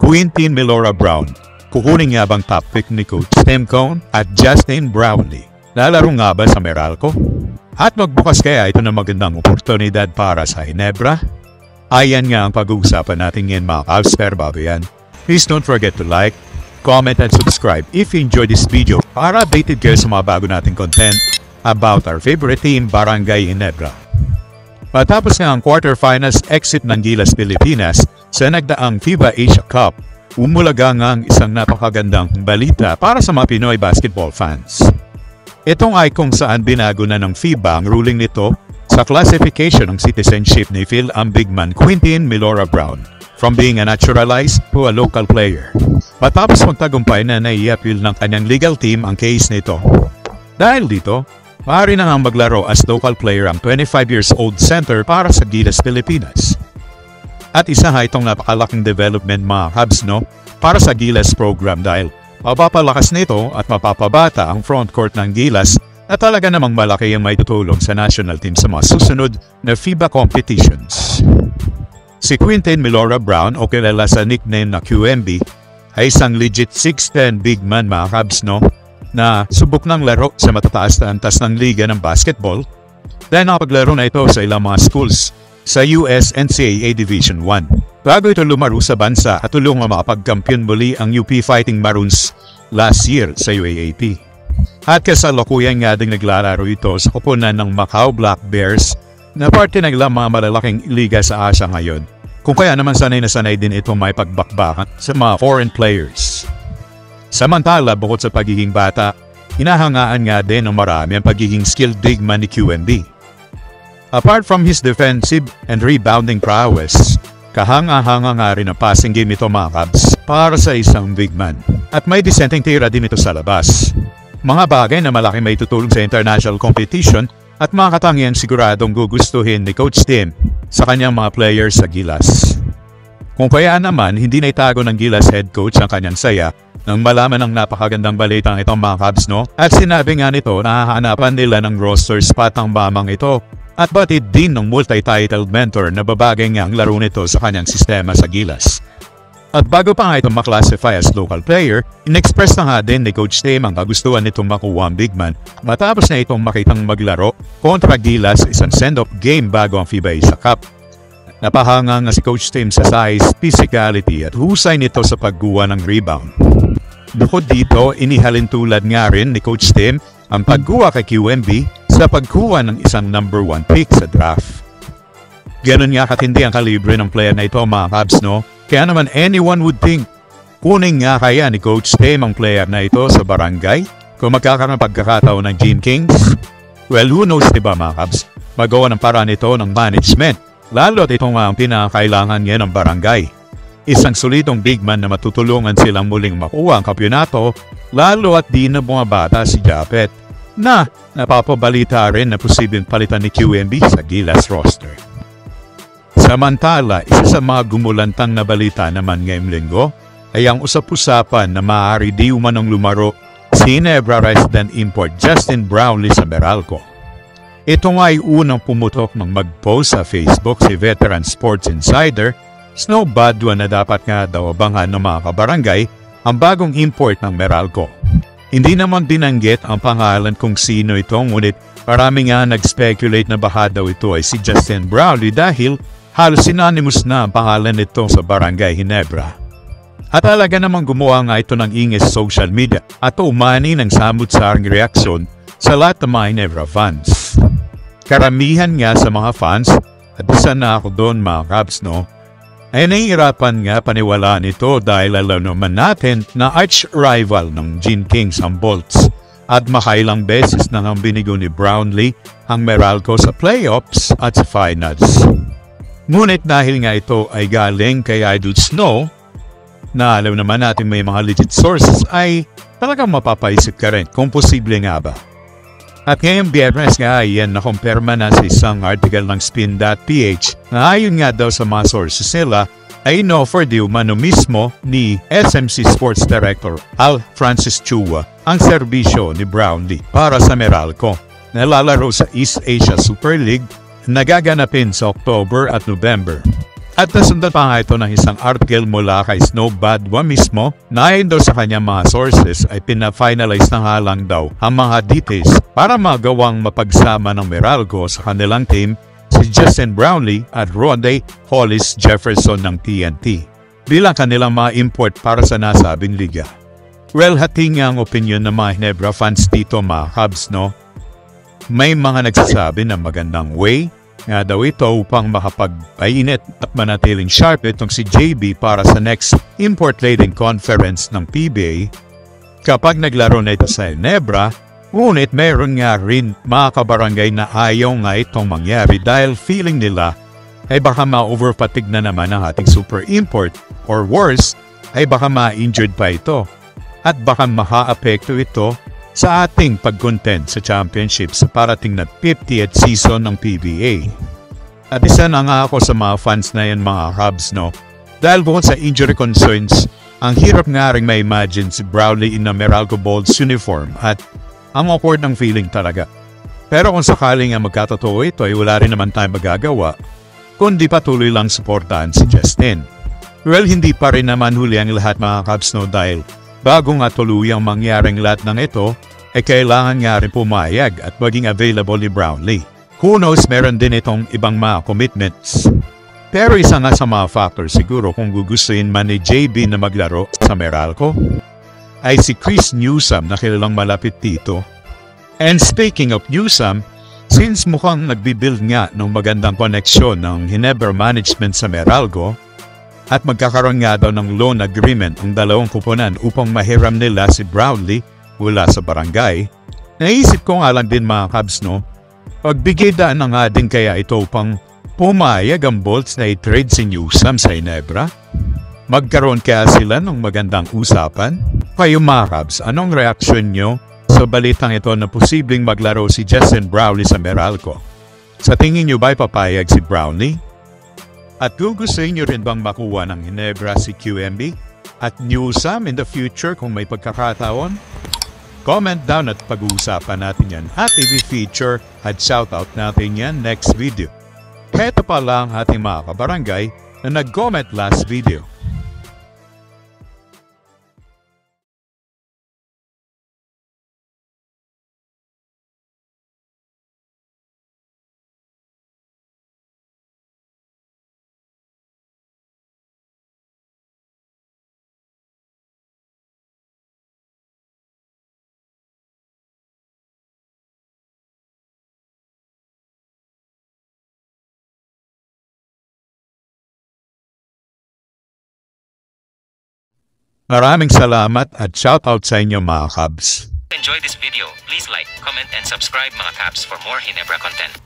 Quintin Milora Brown. Kukunin nga bang top pick ni Coach Tim Cone at Justin Brownlee? Lalaro nga ba sa Meralco? At magbukas kaya ito ng magandang oportunidad para sa Ginebra? Ayan nga ang pag-uusapan natin ngayon mga Cavs, pero bago yan, please don't forget to like, comment, and subscribe if you enjoyed this video para updated kayo sa mga bago nating content about our favorite team, Barangay Ginebra. Matapos nga ang quarterfinals exit ng Gilas Pilipinas sa nagdaang FIBA Asia Cup, umulaga nga ang isang napakagandang balita para sa mga Pinoy basketball fans. Itong ay kung saan binago na ng FIBA ang ruling nito sa classification ng citizenship ni Phil ang big man Quintin Milora Brown from being a naturalized to a local player. Matapos magtagumpay na nai-appeal ng kanyang legal team ang case nito. Dahil dito, maaari na nga maglaro as local player ang 25 years old center para sa Gilas Pilipinas. At isa nga itong napakalaking development mga Cavs para sa Gilas program dahil mapapalakas nito at mapapabata ang frontcourt ng Gilas na talaga namang malaki ang may tutulong sa national team sa mga susunod na FIBA competitions. Si Quintin Milora Brown o kilala sa nickname na QMB ay isang legit 6'10" big man mga Cavs na subok ng laro sa matataas na antas ng liga ng basketball dahil nakapaglaro na ito sa ilang mga schools sa US NCAA Division 1. Bago ito lumaro sa bansa at tulungang makapagkampiyon muli ang UP Fighting Maroons last year sa UAAP. At kasalukuyan nga ding naglalaro ito sa koponan ng Macau Black Bears na parte ng ilang mga malalaking liga sa Asia ngayon. Kung kaya naman sanay na sanay din itong may pagbakbakan sa mga foreign players. Samantala, bukod sa pagiging bata, hinahangaan nga din ng marami ang pagiging skilled big man ni QMB. Apart from his defensive and rebounding prowess, kahanga-hanga nga rin ang passing game ito mga Cavs para sa isang big man. At may disenteng tira din ito sa labas. Mga bagay na malaki may tutulong sa international competition at mga katangian siguradong gugustuhin ni Coach Tim sa kanyang mga players sa Gilas. Kung kaya naman, hindi na itago ng Gilas head coach ang kanyang saya nang malaman ng napakagandang balitang itong mga Cavs At sinabi nga nito na hahanapan nila ng roster spot ang mamang ito at batid din ng multi-titled mentor na babagay nga ang laro nito sa kanyang sistema sa Gilas. At bago pa nga itong maklasify as local player, in-express na nga din ni Coach Tim ang kagustuhan nitong makuha ang big man matapos na itong makitang maglaro kontra Gilas isang send-off game bago ang FIBA Asia Cup. Napahanga nga si Coach Tim sa size, physicality at husay nito sa pagguha ng rebound. Bukod dito, inihalin tulad nga rin ni Coach Tim ang pagguha kay QMB sa pagkuha ng isang number 1 pick sa draft. Ganon nga katindi ang kalibre ng player na ito mga Cavs Kaya naman anyone would think, kunin nga kaya ni Coach Tim ang player na ito sa barangay kung magkakaroon ng pagkakataon ng Gene Kings? Well, who knows diba mga Cavs? Magawa ng paraan ito ng management, lalo at ito nga ang pinakailangan niya ng barangay. Isang solidong big man na matutulungan silang muling makuha ang kampyonato, lalo at di na bumabata si Japet, na napapabalita rin na posibleng palitan ni QMB sa Gilas roster. Samantala, isa sa mga gumulantang na balita naman ngayong linggo ay ang usap-usapan na maaari di umanong lumaro si Ginebra resident import Justin Brownlee sa Meralco. Ito nga ay unang pumutok ng mag-post sa Facebook si veteran sports insider Snow Badwa na dapat nga daw abangan ng mga kabarangay ang bagong import ng Meralco. Hindi naman binanggit ang pangalan kung sino ito ngunit marami nga nag-speculate na baka daw ito ay si Justin Brownlee dahil halos synonymous na ang pangalan nito sa Barangay Ginebra. At talaga namang gumawa nga ito ng ingay sa social media at umani ng samut-saring reaksyon sa lahat ng mga Ginebra fans. Karamihan nga sa mga fans, at isa na ako doon mga Cavs ay nahihirapan nga paniwalaan ito dahil alam naman natin na arch-rival ng Gene Kings ang Bolts at makailang beses na nang binigo ni Brownlee ang Meralco sa playoffs at sa finals. Ngunit dahil nga ito ay galing kay Idol Snow, na alam naman natin may mga legit sources ay talagang mapapaisip ka rin kung posible nga ba. At ngayong Biyernes nga yan nakumpirma na sa isang article ng Spin.ph na ayon nga daw sa mga sources nila ay in-offer di umano mismo ni SMC Sports Director Al Francis Chua ang serbisyo ni Brownlee para sa Meralco na lalaro sa East Asia Super League na gaganapin sa October at November. At nasundan pa nga ito ng isang article mula kay Snowbad mismo na ayon daw sa kanyang mga sources ay pina-finalize na nga lang daw ang mga details para magawang mapagsama ng Meralco sa kanilang team si Justin Brownlee at Ronde Hollis Jefferson ng TNT bilang kanilang mga import para sa nasabing liga. Well, hati nga ang opinion ng mga Ginebra fans dito mga Cubs, no? May mga nagsasabi na magandang way nga daw ito upang makapagpainit at manatiling sharp itong si JB para sa next import trading conference ng PBA kapag naglaro na ito sa Ginebra. Ngunit meron nga rin mga kabarangay na ayaw nga itong mangyari dahil feeling nila ay baka ma-overpatig na naman ang ating super import or worse ay baka ma-injured pa ito at baka maka-apekto ito sa ating pag-contend sa championship sa parating na 50th season ng PBA. At isa na nga ako sa mga fans na yan mga Cubs, no? Dahil bukod sa injury concerns, ang hirap nga rin ma-imagine si Brownlee in a Meralco Bolts uniform at ang awkward ng feeling talaga. Pero kung sakaling nga magkatotoo ito ay wala rin naman tayong magagawa, kundi patuloy lang suportahan si Justin. Well, hindi pa rin naman huli ang lahat mga Cubs, no? Dahil bago nga tuluyang mangyaring lahat ng ito, ay kailangan nga rin pumayag at maging available ni Brownlee. Who knows, meron din itong ibang mga commitments. Pero isa nga sa mga factors siguro kung gugustuhin man ni JB na maglaro sa Meralco, ay si Chris Newsome na kilalang malapit dito. And speaking of Newsome, since mukhang nagbibuild nga ng magandang koneksyon ng Ginebra management sa Meralco, at magkakaroon nga daw ng loan agreement ang dalawang kupunan upang mahiram nila si Brownlee mula sa barangay. Naisip ko nga lang din mga Cubs, no? Pagbigay daan na nga din kaya ito upang pumayag ang Bolts na i-trade si Newsome sa Ginebra? Magkaroon kaya sila ng magandang usapan? Kayo mga Cubs, anong reaksyon nyo sa balitang ito na posibleng maglaro si Justin Brownlee sa Meralco? Sa tingin nyo ba'y papayag si Brownlee? At gugustuhin nyo rin bang makuha ng Ginebra si QMB at Newsome in the future kung may pagkakataon? Comment down at pag-uusapan natin yan at i-feature at shoutout natin yan next video. Heto pa lang ating mga kabarangay na nag-comment last video. Maraming salamat at shoutout sa inyo mga Cubs. Enjoy this video, please like, comment and subscribe mga Cubs for more Ginebra content.